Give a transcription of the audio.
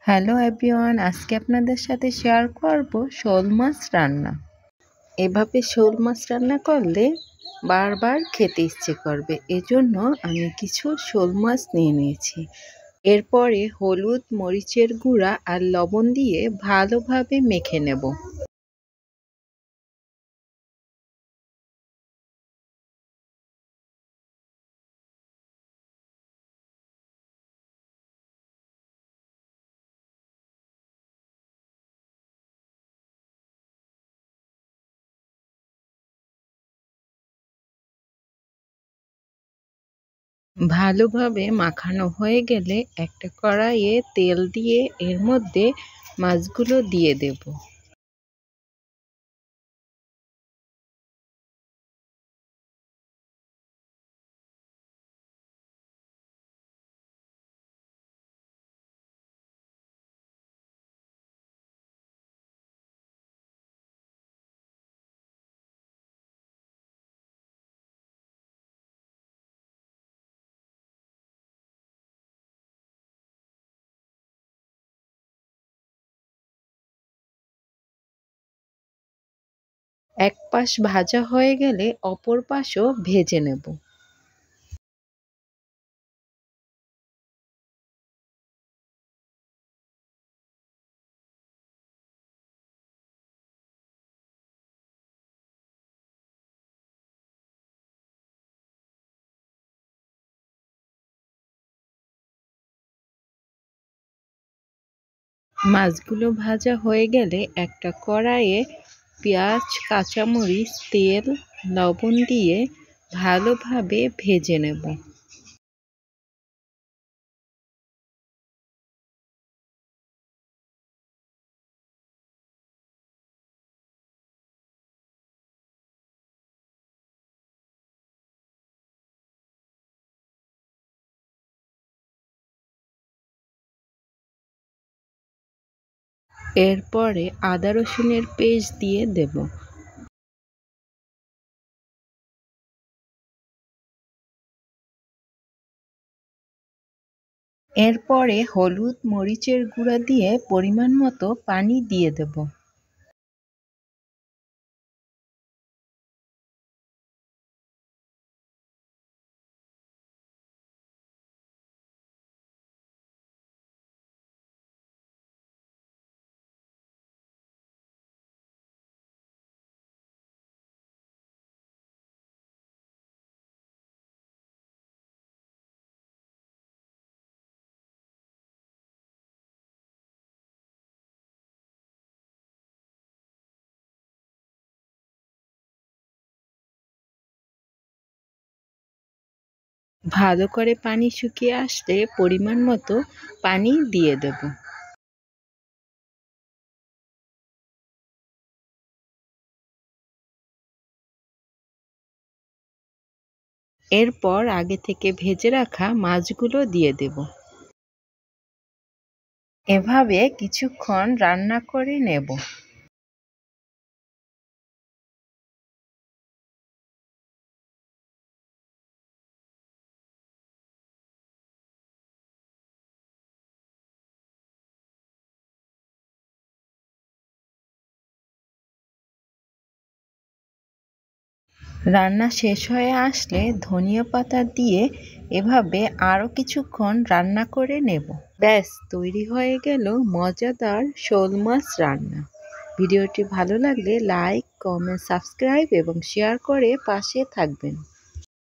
Hello everyone, আজকে আপনাদের সাথে শেয়ার করব শোল মাছ রান্না। এভাবে শোল মাছ রান্না করলে বারবার খেতে ইচ্ছে করবে। এজন্য আমি কিছু শোল মাছ নিয়ে নিয়েছি। এরপরে হলুদ, মরিচের গুঁড়া আর লবণ দিয়ে ভালোভাবে মেখে নেব। ভালোভাবে মাখানো হয়ে গেলে একটা কড়াইয়ে তেল দিয়ে এর মধ্যে মাছগুলো দিয়ে দেব। এক পাশ ভাজা হয়ে গেলে অপর পাশও ভেজে নেব। মাছগুলো ভাজা হয়ে গেলে একটা কড়াইয়ে পেঁয়াজ, কাঁচামরিচ, তেল, লবণ দিয়ে ভালোভাবে ভেজে নেব। এরপরে আদা রসুনের পেস্ট দিয়ে দেব। এরপরে হলুদ, মরিচের গুঁড়া দিয়ে পরিমাণ মতো পানি দিয়ে দেব। ভালো করে পানি শুকিয়ে আসলে পরিমাণ মতো পানি দিয়ে দেব। এরপর আগে থেকে ভেজে রাখা মাছগুলো দিয়ে দেব। এভাবে কিছুক্ষণ রান্না করে নেব। রান্না শেষ হয়ে আসলে ধনিয়া পাতা দিয়ে এভাবে আরও কিছুক্ষণ রান্না করে নেব। ব্যাস তৈরি হয়ে গেল মজাদার শোল মাছ রান্না। ভিডিওটি ভালো লাগলে লাইক, কমেন্ট, সাবস্ক্রাইব এবং শেয়ার করে পাশে থাকবেন।